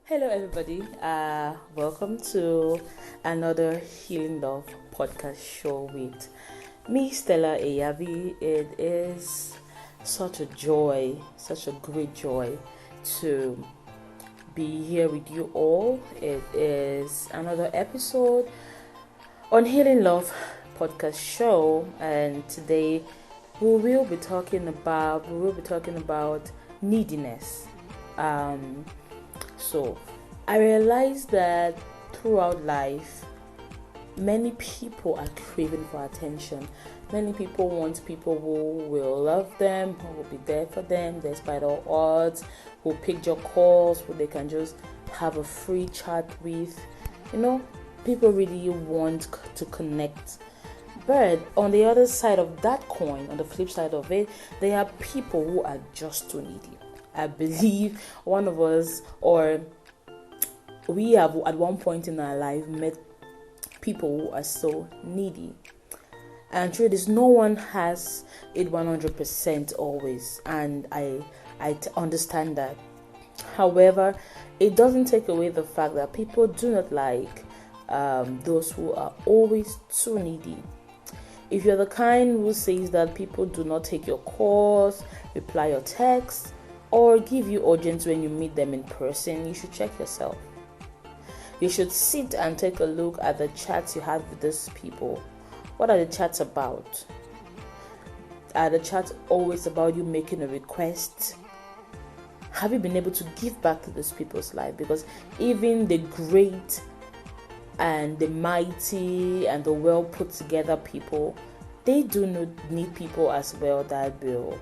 Hello, everybody. Welcome to another Healing Love podcast show with me, Stella Eyabi. It is such a joy, such a great joy to be here with you all. It is another episode on Healing Love podcast show, and today we will be talking about neediness. So I realized that throughout life, many people are craving for attention. Many people want people who will love them, who will be there for them despite all odds, who pick your calls, who they can just have a free chat with. People really want to connect. But on the other side of that coin, on the flip side of it, there are people who are just too needy. I believe one of us, or we have at one point in our life met people who are so needy. And truth is, no one has it 100% always, and I understand that. However, it doesn't take away the fact that people do not like those who are always too needy. If you're the kind who says that people do not take your calls, reply your texts, or give you urgent when you meet them in person, you should check yourself. You should sit and take a look at the chats you have with these people. What are the chats about? Are the chats always about you making a request? Have you been able to give back to these people's life? Because even the great and the mighty and the well put together people, they do need people as well that will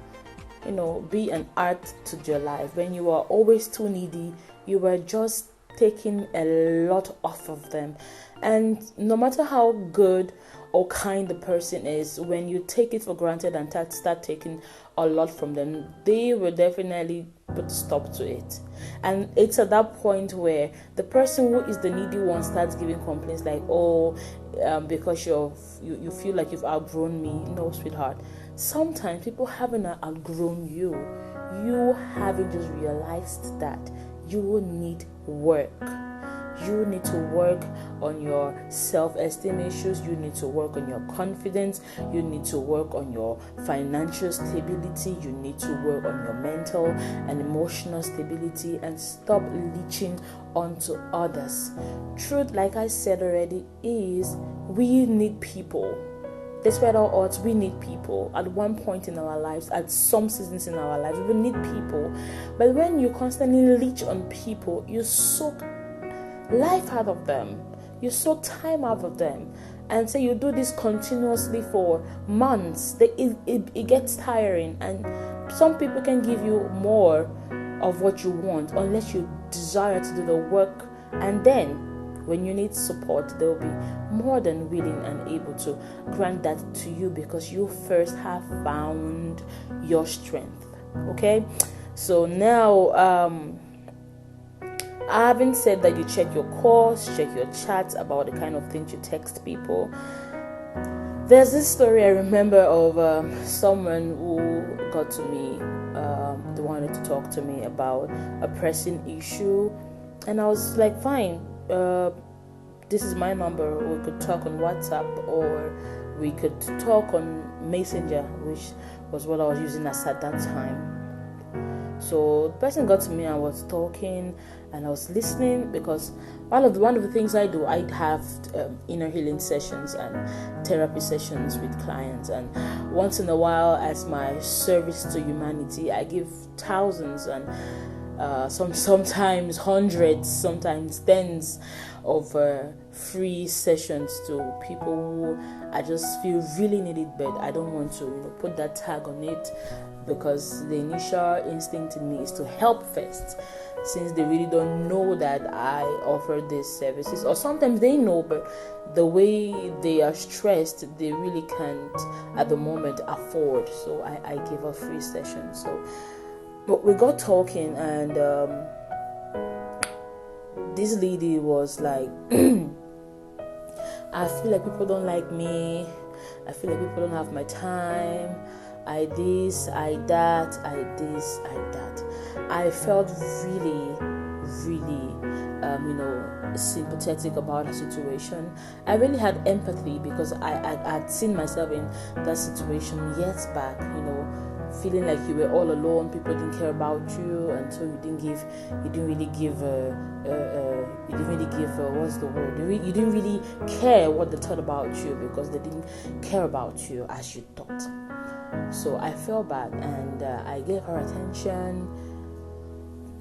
be an art to your life. When you are always too needy, you are just taking a lot off of them. And no matter how good or kind the person is, when you take it for granted and start taking a lot from them, they will definitely put stop to it. And it's at that point where the person who is the needy one starts giving complaints like, because you feel like you've outgrown me. No, sweetheart. Sometimes people haven't outgrown you. You haven't just realized that you need work. You need to work on your self-esteem issues. You need to work on your confidence. You need to work on your financial stability. You need to work on your mental and emotional stability and stop leeching onto others. Truth, like I said already, is we need people. Despite all odds, we need people at one point in our lives, at some seasons in our lives. We need people. But when you constantly leech on people, you soak life out of them. You soak time out of them. And say you do this continuously for months. It gets tiring. And some people can give you more of what you want unless you desire to do the work. And then when you need support, they'll be more than willing and able to grant that to you because you first have found your strength. Okay? So now, I haven't said that you check your calls, check your chats about the kind of things you text people. There's this story I remember of someone who got to me, they wanted to talk to me about a pressing issue. And I was like, fine, this is my number. We could talk on WhatsApp or we could talk on Messenger, which was what I was using at that time. So the person got to me and was talking, and I was listening because one of the things I do, I have inner healing sessions and therapy sessions with clients, and once in a while, as my service to humanity, I give thousands and sometimes hundreds, sometimes tens of free sessions to people who I just feel really need it, but I don't want to put that tag on it because the initial instinct in me is to help first, since they really don't know that I offer these services, or sometimes they know, but the way they are stressed, they really can't at the moment afford. So I give a free session. But we got talking, and this lady was like, I feel like people don't like me. I feel like people don't have my time. I this, I that, I this, I that. I felt really, really sympathetic about a situation. I really had empathy because I had seen myself in that situation years back, feeling like you were all alone, people didn't care about you, and so you didn't really give what's the word? You didn't really care what they thought about you because they didn't care about you as you thought. So I felt bad, and I gave her attention.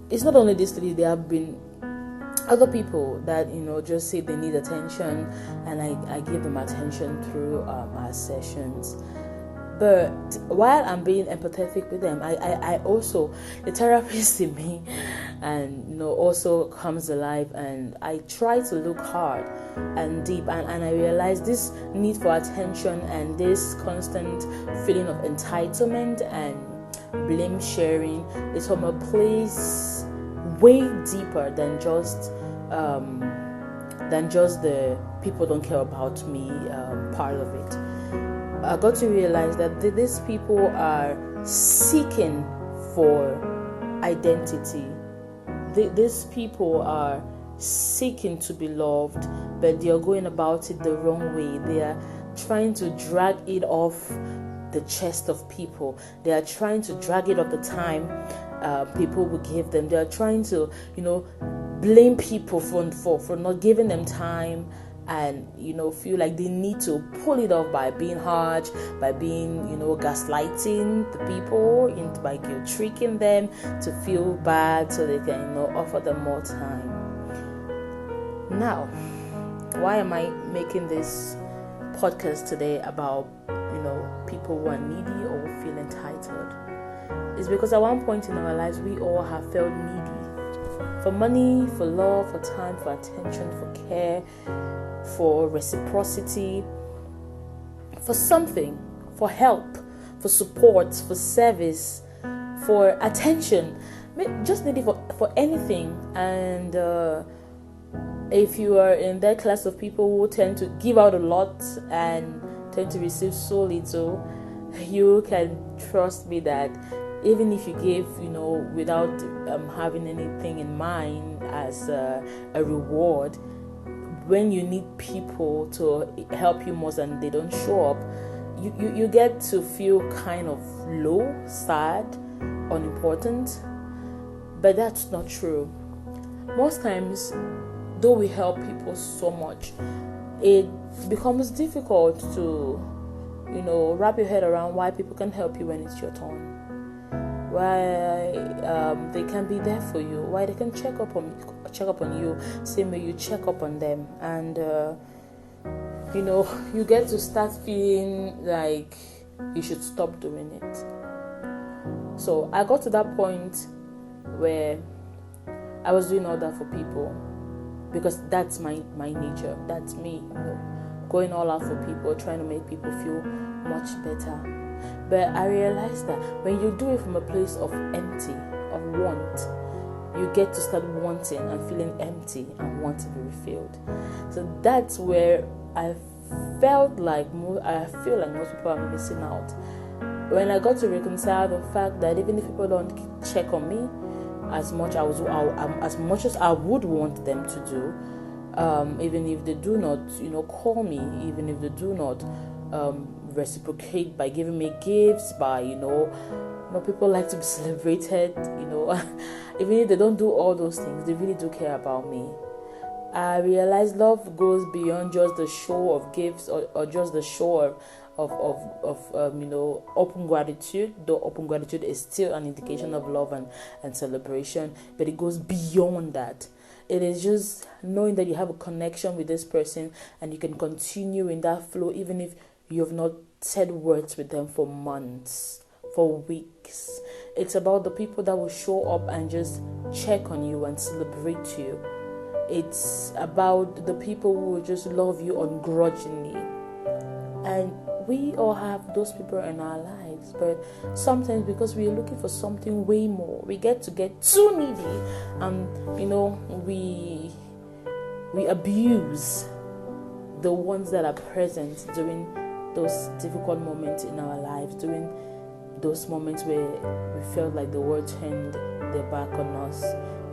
It's not only this lady, there have been other people that just say they need attention, and I give them attention through our sessions. But while I'm being empathetic with them, I also, the therapist in me and also comes alive, and I try to look hard and deep, and I realize this need for attention and this constant feeling of entitlement and blame sharing is from a place way deeper than just the people don't care about me part of it. I got to realize that these people are seeking for identity. These people are seeking to be loved, but they are going about it the wrong way. They are trying to drag it off the chest of people. They are trying to drag it off the time people will give them. They are trying to, blame people for not giving them time, and feel like they need to pull it off by being harsh, by being gaslighting the people, by tricking them to feel bad so they can offer them more time. Now, why am I making this podcast today about people who are needy or who feel entitled? It's because at one point in our lives we all have felt needy for money, for love, for time, for attention, for care, for reciprocity, for something, for help, for support, for service, for attention, just needy for anything. And if you are in that class of people who tend to give out a lot and tend to receive so little, you can trust me that even if you give, without having anything in mind as a reward, when you need people to help you most and they don't show up, you get to feel kind of low, sad, unimportant. But that's not true. Most times, though we help people so much, it becomes difficult to wrap your head around why people can help you when it's your turn, why they can be there for you, why they can check up on you same way you check up on them. And you get to start feeling like you should stop doing it. So I got to that point where I was doing all that for people because that's my nature, that's me, going all out for people, trying to make people feel much better. But I realized that when you do it from a place of empty, of want, you get to start wanting and feeling empty and want to be refilled. So that's where I feel like most people are missing out. When I got to reconcile the fact that even if people don't check on me as much as I would want them to do, even if they do not, call me, even if they do not reciprocate by giving me gifts, by people like to be celebrated, even if they don't do all those things, they really do care about me. I realize love goes beyond just the show of gifts or just the show of open gratitude, though open gratitude is still an indication of love and celebration, but it goes beyond that. It is just knowing that you have a connection with this person and you can continue in that flow even if you have not said words with them for months, for weeks. It's about the people that will show up and just check on you and celebrate you. It's about the people who will just love you ungrudgingly. And we all have those people in our lives, but sometimes because we are looking for something way more, we get too needy, and we abuse the ones that are present during those difficult moments in our lives, during those moments where we felt like the world turned their back on us,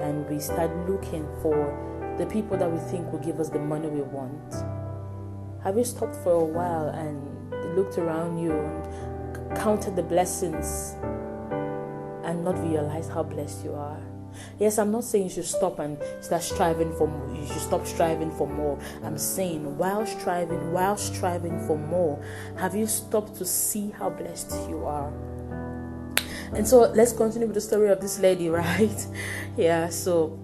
and we start looking for the people that we think will give us the money we want? Have you stopped for a while and looked around you and counted the blessings and not realized how blessed you are? Yes, I'm not saying you should stop and start striving for more. You should stop striving for more. I'm saying while striving for more, have you stopped to see how blessed you are? And so let's continue with the story of this lady, right? Yeah, so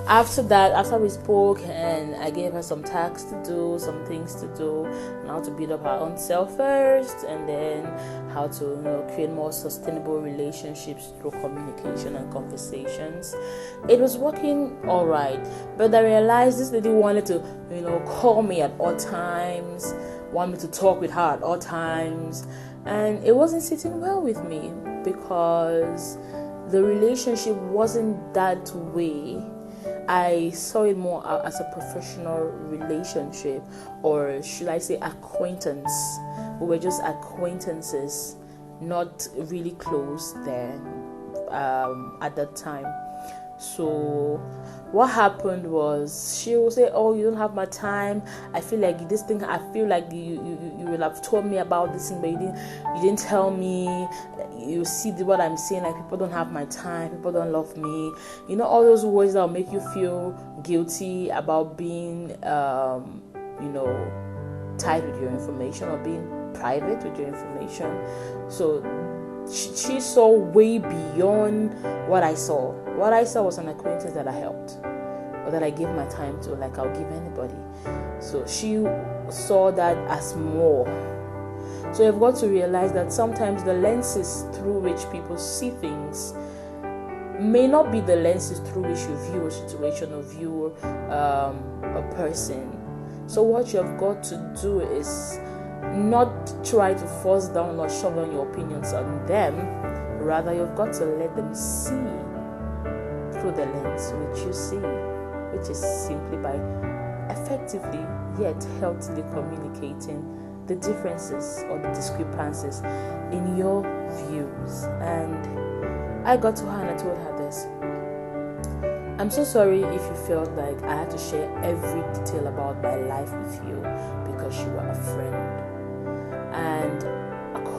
after we spoke and I gave her some tasks to do, some things to do, and how to build up her own self first, and then how to create more sustainable relationships through communication and conversations. It was working all right, but I realized this lady wanted to call me at all times, want me to talk with her at all times, and it wasn't sitting well with me because the relationship wasn't that way. I saw it more as a professional relationship, or should I say acquaintance. We were just acquaintances, not really close then at that time. So what happened was she will say, "Oh, you don't have my time. I feel like this thing. I feel like you will have told me about this thing, but you didn't tell me. You see what I'm saying? Like, people don't have my time. People don't love me. All those words that will make you feel guilty about being tied with your information or being private with your information." So she saw way beyond what I saw. What I saw was an acquaintance that I helped, or that I gave my time to, like I'll give anybody. So she saw that as more. So you've got to realize that sometimes the lenses through which people see things may not be the lenses through which you view a situation or view a person. So what you've got to do is not try to force down or shove down your opinions on them. Rather, you've got to let them see through the lens which you see, which is simply by effectively yet healthily communicating the differences or the discrepancies in your views. And I got to her and I told her this: "I'm so sorry if you felt like I had to share every detail about my life with you because you were a friend. And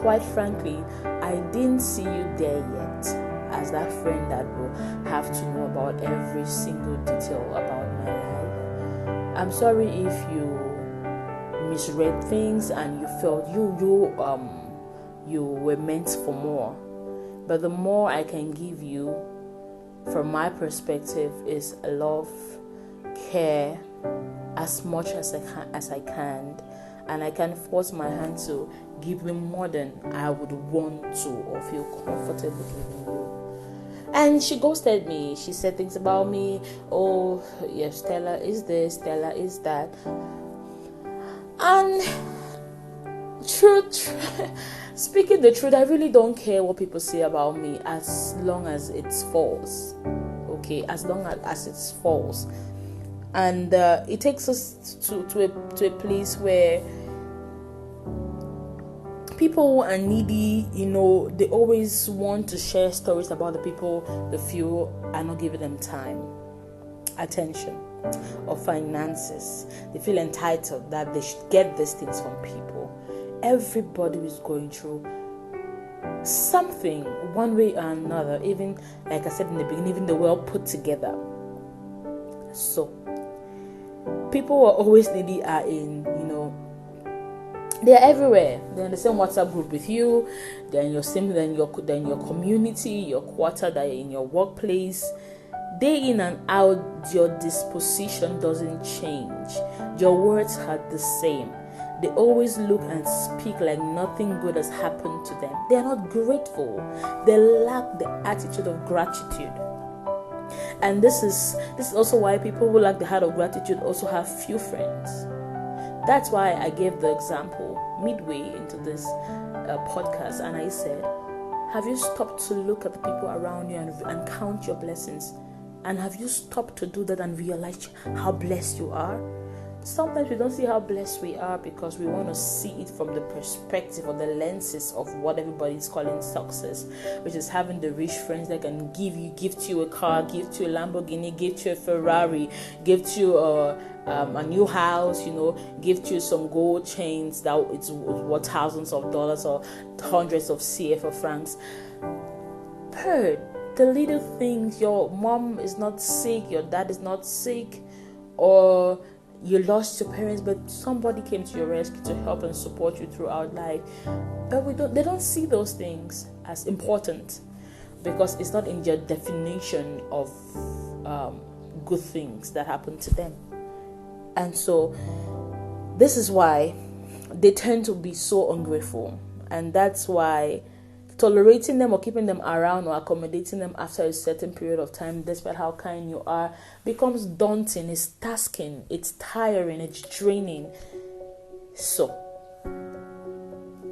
quite frankly, I didn't see you there yet as that friend that will have to know about every single detail about my life. I'm sorry if you misread things and you felt you were meant for more. But the more I can give you, from my perspective, is love, care, as much as I can, and I can force my hand to give you more than I would want to or feel comfortable giving you." And she ghosted me. She said things about me. "Oh, yes, Stella is this, Stella is that." And speaking the truth, I really don't care what people say about me as long as it's false. Okay, as long as it's false. And it takes us to a place where people who are needy, they always want to share stories about the people they feel are not giving them time, attention, or finances. They feel entitled that they should get these things from people. Everybody is going through something, one way or another, even like I said in the beginning, even the well put together. So people who are always needy are they're everywhere. They're in the same WhatsApp group with you. They're in your your community, your quarter, they're in your workplace. Day in and out, your disposition doesn't change. Your words are the same. They always look and speak like nothing good has happened to them. They are not grateful. They lack the attitude of gratitude. And this is also why people who lack the heart of gratitude also have few friends. That's why I gave the example midway into this podcast, and I said, have you stopped to look at the people around you and count your blessings? And have you stopped to do that and realize how blessed you are? sometimes we don't see how blessed we are because we want to see it from the perspective or the lenses of what everybody's calling success, which is having the rich friends that can gift you a car, gift you a Lamborghini, gift you a Ferrari, gift you a new house, gift you some gold chains that it's worth thousands of dollars or hundreds of CFA francs. The little things, your mom is not sick, your dad is not sick, or you lost your parents, but somebody came to your rescue to help and support you throughout life. But they don't see those things as important because it's not in their definition of good things that happen to them. And so this is why they tend to be so ungrateful, and that's why tolerating them or keeping them around or accommodating them after a certain period of time, despite how kind you are, becomes daunting, it's tasking, it's tiring, it's draining. So,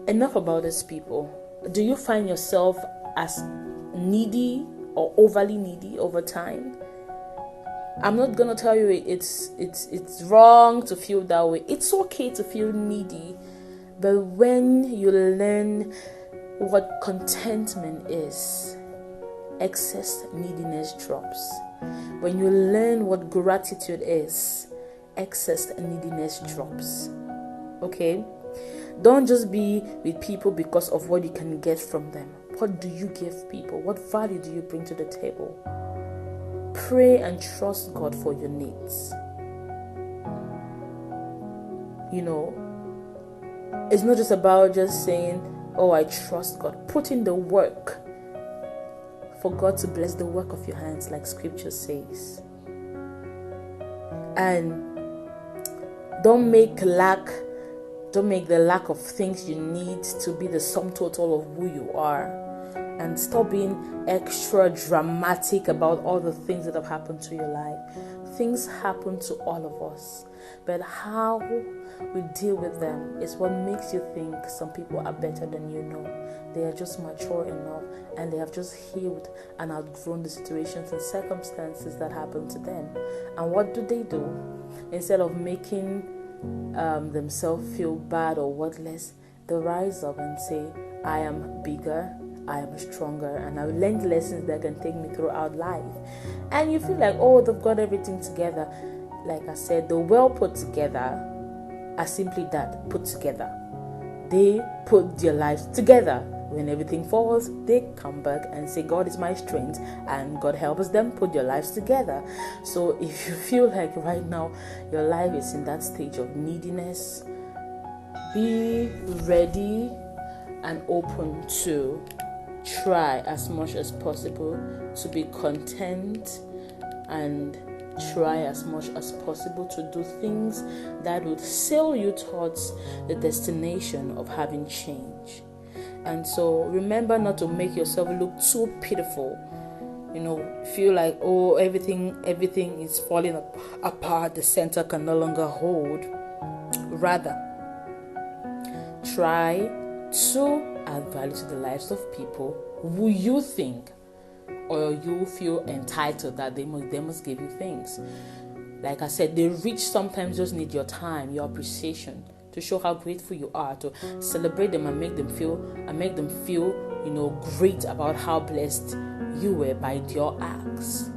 enough about these people. Do you find yourself as needy or overly needy over time? I'm not going to tell you it's wrong to feel that way. It's okay to feel needy, but when you learn what contentment is, excess neediness drops. When you learn what gratitude is, excess neediness drops. Okay? Don't just be with people because of what you can get from them. What do you give people? What value do you bring to the table? Pray and trust God for your needs. It's not just about just saying, oh, I trust God. Put in the work for God to bless the work of your hands, like scripture says. And don't make the lack of things you need to be the sum total of who you are. And stop being extra dramatic about all the things that have happened to your life. Things happen to all of us. But how we deal with them is what makes you think some people are better than you know. They are just mature enough and they have just healed and outgrown the situations and circumstances that happen to them. And what do? Instead of making themselves feel bad or worthless, they rise up and say, I am bigger, I am stronger, and I've learned lessons that can take me throughout life. And you feel like, oh, they've got everything together. Like I said, the well put together are simply that, put together. They put their lives together. When everything falls, they come back and say, God is my strength, and God helps them put their lives together. So if you feel like right now your life is in that stage of neediness, be ready and open to try as much as possible to be content, and try as much as possible to do things that would sail you towards the destination of having change. And so remember not to make yourself look too pitiful. Feel like, oh, everything is falling apart, the center can no longer hold. Rather, try to add value to the lives of people who you think or you feel entitled that they must give you things. Like I said, the rich sometimes just need your time, your appreciation, to show how grateful you are, to celebrate them and make them feel great about how blessed you were by your acts.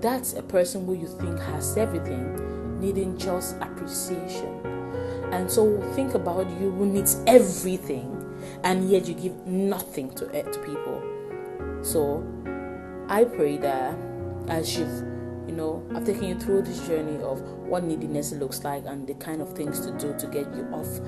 That's a person who you think has everything, needing just appreciation. And so think about you who needs everything, and yet you give nothing to people. So I pray that as I've taken you through this journey of what neediness looks like and the kind of things to do to get you off,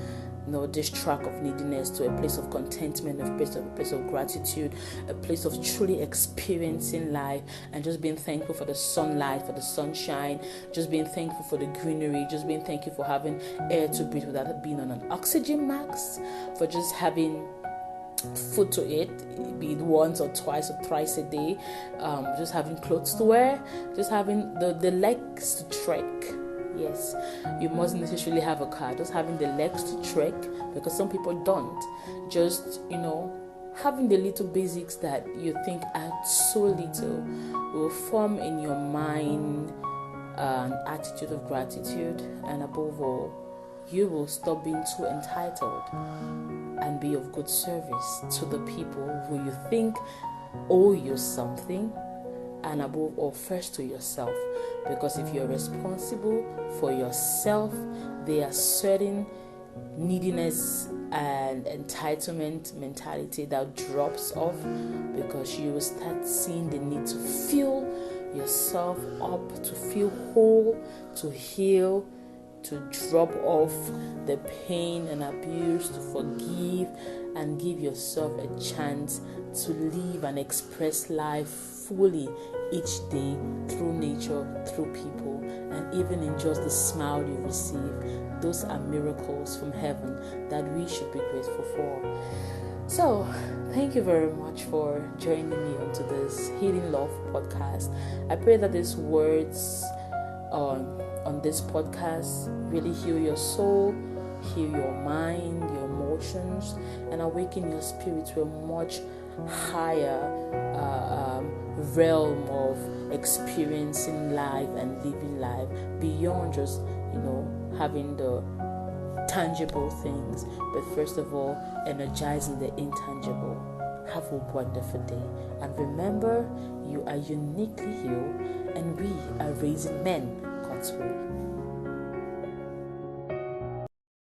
this track of neediness to a place of contentment, a place of gratitude, a place of truly experiencing life and just being thankful for the sunlight, for the sunshine, just being thankful for the greenery, just being thankful for having air to breathe without being on an oxygen mask, for just having food to eat, be it once or twice or thrice a day, just having clothes to wear, just having the legs to trek. Yes, you mustn't necessarily have a car, just having the legs to trek, because some people don't. Just having the little basics that you think are so little will form in your mind an attitude of gratitude, and above all, you will stop being too entitled and be of good service to the people who you think owe you something, and above all, first to yourself. Because if you're responsible for yourself, there are certain neediness and entitlement mentality that drops off, because you will start seeing the need to fill yourself up, to feel whole, to heal, to drop off the pain and abuse, to forgive and give yourself a chance to live and express life fully each day, through nature, through people, and even in just the smile you receive. Those are miracles from heaven that we should be grateful for. So, thank you very much for joining me onto this Healing Love podcast. I pray that these words on this podcast really heal your soul, heal your mind, your emotions, and awaken your spirit to a much higher realm of experiencing life and living life beyond just, having the tangible things, but first of all, energizing the intangible. Have a wonderful day, and remember, you are uniquely you, and we are raising men God's way.